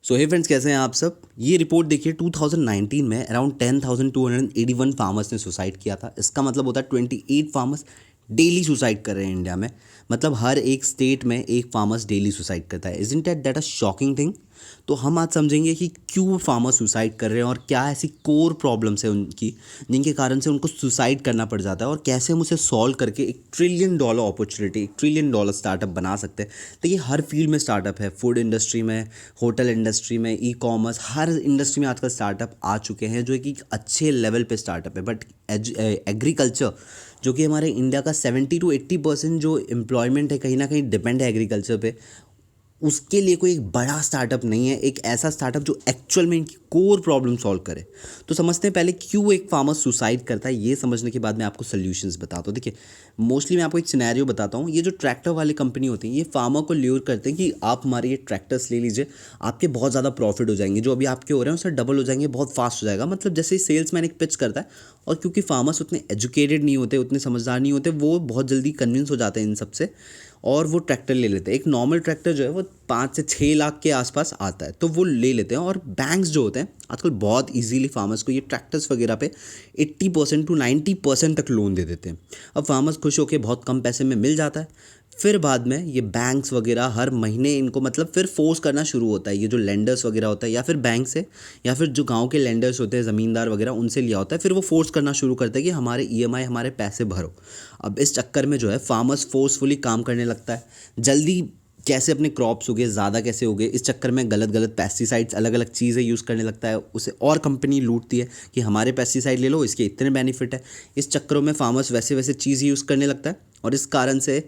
सो हे friends, कैसे हैं आप सब। ये रिपोर्ट देखिए 2019 में अराउंड 10,281 फार्मर्स ने सुसाइड किया था। इसका मतलब होता है 28 फार्मर्स डेली सुसाइड कर रहे हैं इंडिया में। मतलब हर एक स्टेट में एक फार्मर्स डेली सुसाइड करता है। Isn't that a shocking thing. तो हम आज समझेंगे कि क्यों फार्मर सुसाइड कर रहे हैं और क्या ऐसी कोर प्रॉब्लम्स है उनकी जिनके कारण से उनको सुसाइड करना पड़ जाता है, और कैसे हम उसे सॉल्व करके एक $1 ट्रिलियन अपॉर्चुनिटी, $1 ट्रिलियन स्टार्टअप बना सकते हैं। तो ये हर फील्ड में स्टार्टअप है, फूड इंडस्ट्री में, होटल इंडस्ट्री में, ई कॉमर्स, हर इंडस्ट्री में आजकल स्टार्टअप आ चुके हैं जो एक अच्छे लेवल पे स्टार्टअप है। बट एग्रीकल्चर, जो कि हमारे इंडिया का 70 to 80% जो एम्प्लॉयमेंट है, कहीं ना कहीं डिपेंड है एग्रीकल्चर पे, उसके लिए कोई एक बड़ा स्टार्टअप नहीं है, एक ऐसा स्टार्टअप जो एक्चुअल में इनकी कोर प्रॉब्लम सॉल्व करे। तो समझते हैं पहले क्यों एक फार्मर सुसाइड करता है। ये समझने के बाद मैं आपको सोल्यूशंस बताता हूँ। देखिए, मोस्टली मैं आपको एक सिनेरियो बताता हूँ। ये जो ट्रैक्टर वाली कंपनी होती है, ये फार्मर को ल्यूर करते हैं कि आप हमारे ये ट्रैक्टर्स ले लीजिए, आपके बहुत ज़्यादा प्रॉफिट हो जाएंगे, जो अभी आपके हो रहे हैं उससे डबल हो जाएंगे, बहुत फास्ट हो जाएगा। मतलब जैसे ही सेल्समैन एक पिच करता है, और क्योंकि फार्मर्स उतने एजुकेटेड नहीं होते, उतने समझदार नहीं होते, वो बहुत जल्दी कन्विंस हो जाते हैं इन सबसे, और वो ट्रैक्टर ले लेते हैं। एक नॉर्मल ट्रैक्टर जो है वो 5 से 6 लाख के आसपास आता है, तो वो ले लेते हैं। और बैंक्स जो होते हैं आजकल बहुत इजीली फार्मर्स को ये ट्रैक्टर्स वगैरह पे 80% to 90% तक लोन दे देते हैं। अब फार्मर्स खुश होकर बहुत कम पैसे में मिल जाता है। फिर बाद में ये बैंक्स वगैरह हर महीने इनको मतलब फिर फोर्स करना शुरू होता है। ये जो लेंडर्स वगैरह होता है, या फिर बैंक से, या फिर जो गांव के लेंडर्स होते हैं, ज़मींदार वगैरह, उनसे लिया होता है, फिर वो फोर्स करना शुरू करता है कि हमारे ईएमआई, हमारे पैसे भरो। अब इस चक्कर में जो है फार्मर्स फोर्सफुली काम करने लगता है, जल्दी कैसे अपने क्रॉप्स उगे, ज़्यादा कैसे उगे, इस चक्कर में गलत गलत पेस्टिसाइड्स, अलग अलग चीज़ें यूज़ करने लगता है। उसे और कंपनी लूटती है कि हमारे पेस्टिसाइड ले लो, इसके इतने बेनिफिट है। इस चक्करों में फार्मर्स वैसे वैसे चीज़ यूज़ करने लगता है, और इस कारण से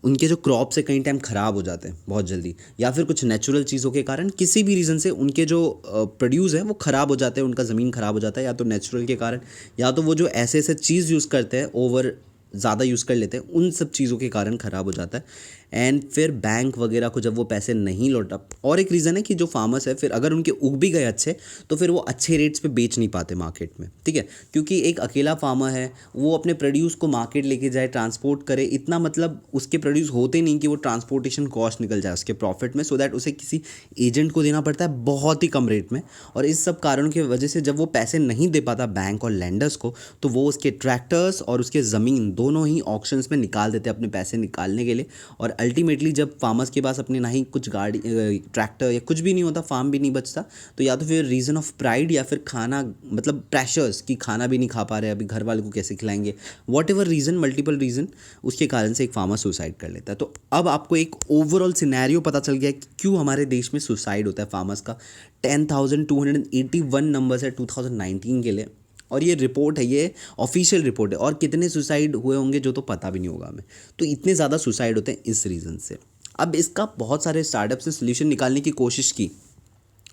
उनके जो क्रॉप्स है कई टाइम ख़राब हो जाते हैं बहुत जल्दी, या फिर कुछ नेचुरल चीज़ों के कारण, किसी भी रीज़न से उनके जो प्रोड्यूस है वो ख़राब हो जाते हैं, उनका ज़मीन ख़राब हो जाता है, या तो नेचुरल के कारण, या तो वो जो ऐसे ऐसे चीज़ यूज़ करते हैं, ओवर ज़्यादा यूज़ कर लेते हैं, उन सब चीज़ों के कारण ख़राब हो जाता है। एंड फिर बैंक वगैरह को जब वो पैसे नहीं लौटा, और एक रीज़न है कि जो फार्मर्स है, फिर अगर उनके उग भी गए अच्छे, तो फिर वो अच्छे रेट्स पे बेच नहीं पाते मार्केट में, ठीक है। क्योंकि एक अकेला फार्मर है, वो अपने प्रोड्यूस को मार्केट लेके जाए, ट्रांसपोर्ट करे, इतना मतलब उसके प्रोड्यूस होते नहीं कि वो ट्रांसपोर्टेशन कॉस्ट निकल जाए उसके प्रॉफिट में, सो दैट उसे किसी एजेंट को देना पड़ता है बहुत ही कम रेट में। और इस सब कारणों की वजह से जब वो पैसे नहीं दे पाता बैंक और लैंडर्स को, तो वो उसके ट्रैक्टर्स और उसके ज़मीन दोनों ही ऑक्शंस में निकाल देते हैं अपने पैसे निकालने के लिए। और अल्टीमेटली जब फार्मर्स के पास अपने ना ही कुछ गाड़ी, ट्रैक्टर या कुछ भी नहीं होता, फार्म भी नहीं बचता, तो या तो फिर रीज़न ऑफ प्राइड, या फिर खाना मतलब प्रेशर्स कि खाना भी नहीं खा पा रहे, अभी घर वाले को कैसे खिलाएंगे, what ever reason, multiple reason, उसके कारण से एक फार्मर सुसाइड कर लेता है। तो अब आपको एक ओवरऑल सिनेरियो पता चल गया कि क्यों हमारे देश में सुसाइड होता है फार्मर्स का। 10,281 नंबर्स है 2019 के लिए, और ये रिपोर्ट है, ये ऑफिशियल रिपोर्ट है। और कितने सुसाइड हुए होंगे जो तो पता भी नहीं होगा हमें। तो इतने ज़्यादा सुसाइड होते हैं इस रीज़न से। अब इसका बहुत सारे स्टार्टअप्स ने सोल्यूशन निकालने की कोशिश की।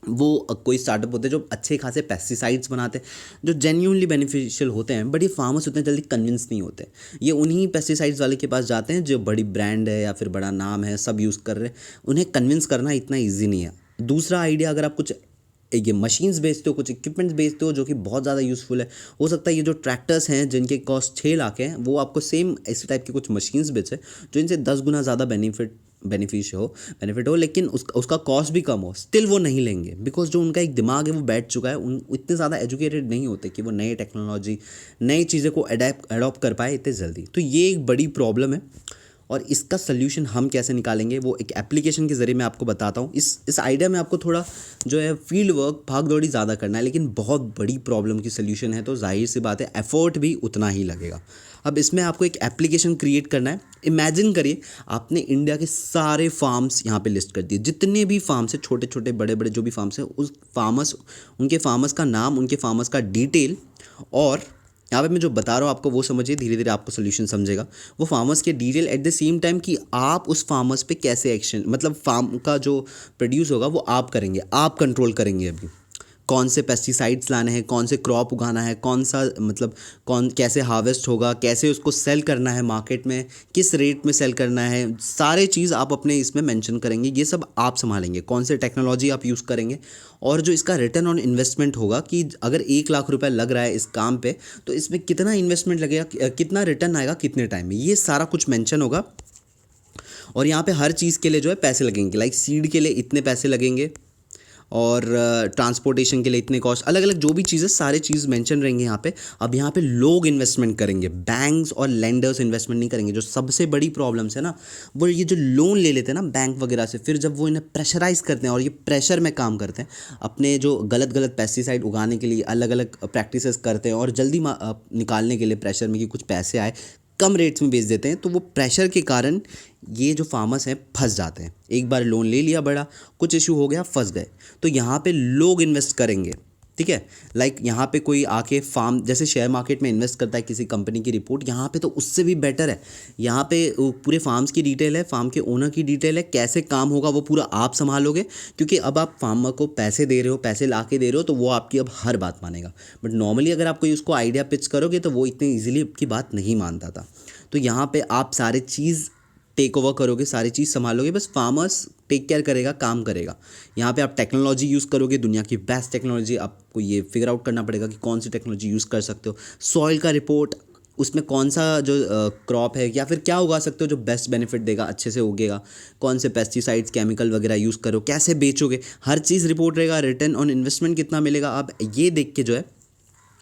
वो कोई स्टार्टअप होते हैं जो अच्छे खासे पेस्टिसाइड्स बनाते हैं, जो जेन्यूनली बेनिफिशियल होते हैं, बट ये फार्मर्स उतने जल्दी कन्विंस नहीं होते। ये उन्हीं पेस्टिसाइड्स वाले के पास जाते हैं जो बड़ी ब्रांड है या फिर बड़ा नाम है, सब यूज़ कर रहे हैं। उन्हें कन्विंस करना इतना ईजी नहीं है। दूसरा आइडिया, अगर आप कुछ ये मशीन्स बेचते हो, कुछ इक्विपमेंट्स बेचते हो जो कि बहुत ज़्यादा यूज़फुल है, हो सकता है ये जो ट्रैक्टर्स हैं जिनके कॉस्ट 6 लाख हैं, वो आपको सेम इसी टाइप के कुछ मशीन्स बेचे जो इनसे 10 गुना ज़्यादा बेनिफिट हो, लेकिन उसका कॉस्ट भी कम हो, स्टिल वो नहीं लेंगे। बिकॉज जो उनका एक दिमाग है वो बैठ चुका है, उन इतने ज़्यादा एजुकेटेड नहीं होते कि वो नए टेक्नोलॉजी, नई चीज़ें को अडॉप्ट कर पाए इतने जल्दी। तो ये एक बड़ी प्रॉब्लम है, और इसका सल्यूशन हम कैसे निकालेंगे वो एक एप्लीकेशन के ज़रिए मैं आपको बताता हूँ। इस आइडिया में आपको थोड़ा जो है फील्ड वर्क, भाग दौड़ी ज़्यादा करना है, लेकिन बहुत बड़ी प्रॉब्लम की सल्यूशन है, तो जाहिर सी बात है एफर्ट भी उतना ही लगेगा। अब इसमें आपको एक एप्लीकेशन क्रिएट करना है। इमेजिन करिए आपने इंडिया के सारे फार्म्स यहाँ पे लिस्ट कर दिए, जितने भी फार्म्स हैं, छोटे छोटे बड़े बड़े जो भी फार्म्स हैं, उनके फार्मर्स का नाम, उनके फार्मर्स का डिटेल, और यहाँ पे मैं जो बता रहा हूँ आपको वो समझिए, धीरे धीरे आपको सोल्यूशन समझेगा। वो फार्मर्स के detail, at the same time कि आप उस फार्मर्स पे कैसे एक्शन, मतलब फार्म का जो प्रोड्यूस होगा वो आप करेंगे, आप कंट्रोल करेंगे। अभी कौन से पेस्टिसाइड्स लाने हैं, कौन से क्रॉप उगाना है, कौन सा मतलब कौन कैसे हार्वेस्ट होगा, कैसे उसको सेल करना है मार्केट में, किस रेट में सेल करना है, सारे चीज़ आप अपने इसमें मेंशन करेंगे। ये सब आप संभालेंगे, कौन से टेक्नोलॉजी आप यूज़ करेंगे, और जो इसका रिटर्न ऑन इन्वेस्टमेंट होगा कि अगर 1 लाख रुपए लग रहा है इस काम पे, तो इसमें कितना इन्वेस्टमेंट लगेगा, कितना रिटर्न आएगा, कितने टाइम में, ये सारा कुछ मेंशन होगा। और यहाँ पे हर चीज़ के लिए जो है पैसे लगेंगे, लाइक सीड के लिए इतने पैसे लगेंगे, और ट्रांसपोर्टेशन के लिए इतने कॉस्ट, अलग अलग जो भी चीज़ें सारे चीज़ मेंशन रहेंगे यहाँ पे। अब यहाँ पे लोग इन्वेस्टमेंट करेंगे, बैंक्स और लेंडर्स इन्वेस्टमेंट नहीं करेंगे। जो सबसे बड़ी प्रॉब्लम्स है ना, वो ये जो लोन ले लेते हैं ना बैंक वगैरह से, फिर जब वो इन्हें प्रेशराइज करते हैं और ये प्रेशर में काम करते हैं, अपने जो गलत गलत पेस्टिसाइड उगाने के लिए अलग अलग प्रैक्टिसेस करते हैं और जल्दी निकालने के लिए प्रेशर में कि कुछ पैसे आए, कम रेट्स में बेच देते हैं। तो वो प्रेशर के कारण ये जो फार्मर्स हैं फंस जाते हैं। एक बार लोन ले लिया बड़ा, कुछ इशू हो गया, फंस गए। तो यहाँ पे लोग इन्वेस्ट करेंगे, ठीक है। लाइक यहाँ पे कोई आके फार्म, जैसे शेयर मार्केट में इन्वेस्ट करता है किसी कंपनी की रिपोर्ट, यहाँ पे तो उससे भी बेटर है। यहाँ पे पूरे फार्म्स की डिटेल है, फार्म के ओनर की डिटेल है, कैसे काम होगा वो पूरा आप संभालोगे, क्योंकि अब आप फार्मर को पैसे दे रहे हो, पैसे ला के दे रहे हो, तो वो आपकी अब हर बात मानेगा। बट नॉर्मली अगर आप कोई उसको आइडिया पिच करोगे तो वो इतनी ईजिली आपकी बात नहीं मानता था। तो यहाँ पे आप सारे चीज़ टेक ओवर करोगे, सारी चीज़ संभालोगे, बस फार्मर्स टेक केयर करेगा, काम करेगा। यहाँ पे आप टेक्नोलॉजी यूज़ करोगे, दुनिया की बेस्ट टेक्नोलॉजी। आपको ये फिगर आउट करना पड़ेगा कि कौन सी टेक्नोलॉजी यूज़ कर सकते हो। सॉइल का रिपोर्ट, उसमें कौन सा जो क्रॉप है या फिर क्या उगा सकते हो जो बेस्ट बेनिफिट देगा, अच्छे से उगेगा, कौन से पेस्टिसाइड्स केमिकल वगैरह यूज़ करो, कैसे बेचोगे, हर चीज़ रिपोर्ट रहेगा। रिटर्न ऑन इन्वेस्टमेंट कितना मिलेगा, आप ये देख के जो है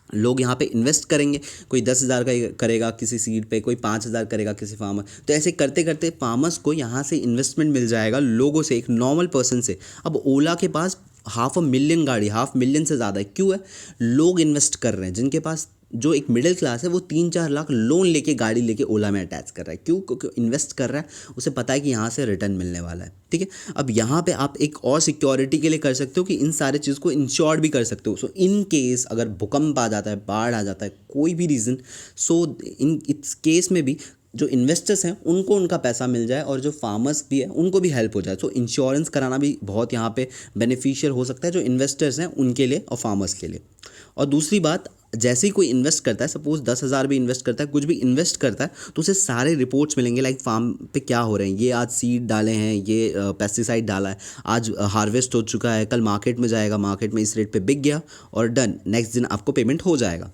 लोग यहाँ पे इन्वेस्ट करेंगे। कोई 10,000 का करेगा किसी सीड पे, कोई 5,000 करेगा किसी फार्मर। तो ऐसे करते करते फार्मर्स को यहाँ से इन्वेस्टमेंट मिल जाएगा लोगों से, एक नॉर्मल पर्सन से। अब ओला के पास 500,000 गाड़ी, 500,000 से ज़्यादा है। क्यों है? लोग इन्वेस्ट कर रहे हैं, जिनके पास जो एक मिडिल क्लास है वो 3-4 लाख लोन लेके गाड़ी लेके ओला में अटैच कर रहा है। क्यों? क्योंकि इन्वेस्ट कर रहा है, उसे पता है कि यहाँ से रिटर्न मिलने वाला है, ठीक है। अब यहाँ पे आप एक और सिक्योरिटी के लिए कर सकते हो कि इन सारे चीज़ को इंश्योर्ड भी कर सकते हो। सो इन केस अगर भूकंप आ जाता है, बाढ़ आ जाता है, कोई भी रीज़न, सो इन इस केस में भी जो इन्वेस्टर्स हैं उनको उनका पैसा मिल जाए और जो फार्मर्स भी है उनको भी हेल्प हो जाए। तो इंश्योरेंस कराना भी बहुत यहाँ पे बेनिफिशियल हो सकता है, जो इन्वेस्टर्स हैं उनके लिए और फार्मर्स के लिए। और दूसरी बात, जैसे ही कोई इन्वेस्ट करता है, सपोज 10,000 भी इन्वेस्ट करता है, कुछ भी इन्वेस्ट करता है, तो उसे सारे रिपोर्ट्स मिलेंगे। लाइक फार्म पे क्या हो रहे हैं, ये आज सीड डाले हैं, ये पेस्टिसाइड डाला है, आज हार्वेस्ट हो चुका है, कल मार्केट में जाएगा, मार्केट में इस रेट पे बिक गया और डन, नेक्स्ट दिन आपको पेमेंट हो जाएगा।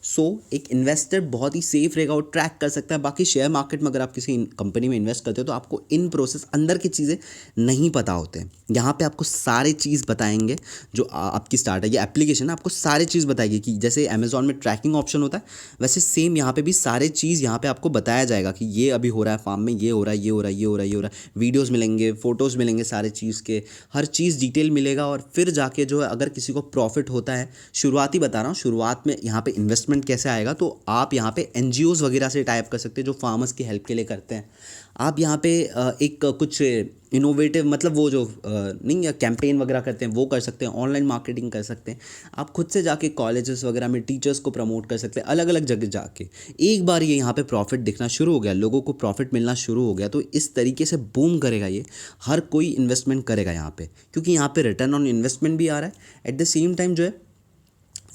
सो एक इन्वेस्टर बहुत ही सेफ रहेगा और ट्रैक कर सकता है। बाकी शेयर मार्केट में अगर आप किसी कंपनी में इन्वेस्ट करते हो तो आपको इन प्रोसेस अंदर की चीज़ें नहीं पता होते हैं। यहाँ पे आपको सारी चीज़ बताएंगे। जो आपकी स्टार्ट है ये एप्लीकेशन आपको सारी चीज़ बताएगी कि जैसे अमेजॉन में ट्रैकिंग ऑप्शन होता है, वैसे सेम यहाँ पे भी सारी चीज़ यहाँ पे आपको बताया जाएगा कि ये अभी हो रहा है फार्म में, ये हो रहा है, ये हो रहा है, ये हो रहा है, ये हो रहा है। वीडियोज़ मिलेंगे, फोटोज़ मिलेंगे, सारे चीज़ के हर चीज़ डिटेल मिलेगा। और फिर जाके जो है अगर किसी को प्रॉफिट होता है, शुरुआती बता रहा हूँ, शुरुआत में यहाँ पे इन्वेस्टमेंट कैसे आएगा, तो आप यहाँ पे एनजीओज वगैरह से टाइप कर सकते हैं जो फार्मर्स की हेल्प के लिए करते हैं। आप यहाँ पे एक कुछ इनोवेटिव, मतलब वो जो नहीं कैंपेन वगैरह करते हैं वो कर सकते हैं, ऑनलाइन मार्केटिंग कर सकते हैं। आप खुद से जाके कॉलेजेस वगैरह में टीचर्स को प्रमोट कर सकते हैं, अलग अलग जगह जाके। एक बार ये यहाँ पे प्रॉफिट दिखना शुरू हो गया, लोगों को प्रॉफिट मिलना शुरू हो गया, तो इस तरीके से बूम करेगा ये। हर कोई इन्वेस्टमेंट करेगा यहाँ पे, क्योंकि यहाँ पे रिटर्न ऑन इन्वेस्टमेंट भी आ रहा है। एट द सेम टाइम जो है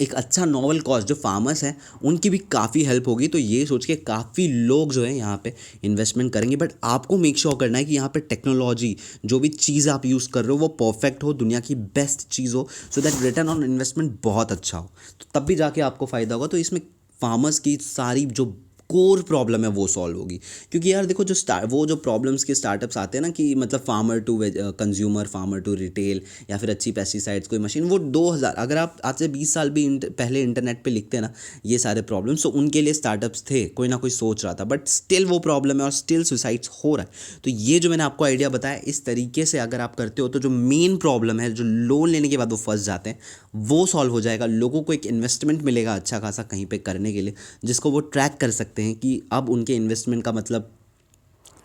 एक अच्छा नॉवल कॉस्ट, जो फार्मर्स हैं उनकी भी काफ़ी हेल्प होगी। तो ये सोच के काफ़ी लोग जो है यहाँ पे इन्वेस्टमेंट करेंगे। बट आपको मेक श्योर करना है कि यहाँ पे टेक्नोलॉजी, जो भी चीज़ आप यूज़ कर रहे हो वो परफेक्ट हो, दुनिया की बेस्ट चीज़ हो, so that return on investment बहुत अच्छा हो, तो तब भी जाके आपको फ़ायदा होगा। तो इसमें फार्मर्स की सारी जो कोर प्रॉब्लम है वो सॉल्व होगी। क्योंकि यार देखो, वो जो प्रॉब्लम्स के स्टार्टअप्स आते हैं ना, कि मतलब farmer to consumer, farmer to retail, या फिर अच्छी पेस्टिसाइड्स कोई मशीन, वो 2000, अगर आप आज से 20 साल भी पहले इंटरनेट पे लिखते हैं ना ये सारे प्रॉब्लम्स, तो उनके लिए स्टार्टअप्स थे, कोई ना कोई सोच रहा था। बट स्टिल वो प्रॉब्लम है और स्टिल सुसाइड्स हो रहा है। तो ये जो मैंने आपको आइडिया बताया, इस तरीके से अगर आप करते हो तो जो मेन प्रॉब्लम है, जो लोन लेने के बाद वो फंस जाते हैं, वो सॉल्व हो जाएगा। लोगों को एक इन्वेस्टमेंट मिलेगा अच्छा खासा कहीं पे करने के लिए, जिसको वो ट्रैक कर सकते हैं कि अब उनके इन्वेस्टमेंट का मतलब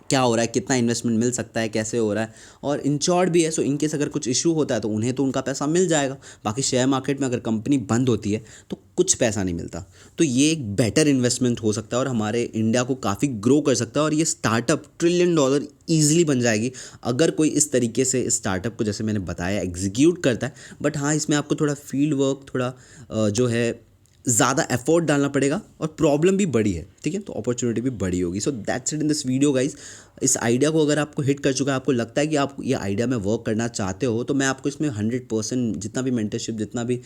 क्या हो रहा है, कितना इन्वेस्टमेंट मिल सकता है, कैसे हो रहा है, और इंश्योर्ड भी है। सो इनकेस अगर कुछ इशू होता है तो उन्हें तो उनका पैसा मिल जाएगा। बाकी शेयर मार्केट में अगर कंपनी बंद होती है तो कुछ पैसा नहीं मिलता। तो ये एक बेटर इन्वेस्टमेंट हो सकता है और हमारे इंडिया को काफ़ी ग्रो कर सकता है। और ये स्टार्टअप $1 ट्रिलियन ईजिली बन जाएगी अगर कोई इस तरीके से स्टार्टअप को, जैसे मैंने बताया, एग्जीक्यूट करता है। बट हाँ, इसमें आपको थोड़ा फील्ड वर्क, थोड़ा जो है ज़्यादा एफर्ट डालना पड़ेगा, और प्रॉब्लम भी बड़ी है, ठीक है, तो अपॉर्चुनिटी भी बड़ी होगी। सो that's it in this video guys. इस आइडिया को अगर आपको हिट कर चुका है, आपको लगता है कि आप ये आइडिया में वर्क करना चाहते हो, तो मैं आपको इसमें 100% जितना भी मेंटरशिप, जितना भी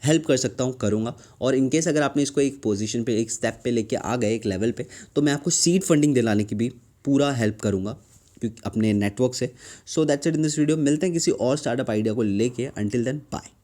हेल्प कर सकता हूँ करूँगा। और इनकेस अगर आपने इसको एक पोजीशन पे, एक स्टेप पे लेके आ गए, एक लेवल पे, तो मैं आपको सीड फंडिंग दिलाने की भी पूरा हेल्प करूँगा। अपने नेटवर्क से। So that's it in this video. मिलते हैं किसी और स्टार्टअप आइडिया को लेके। Until then bye.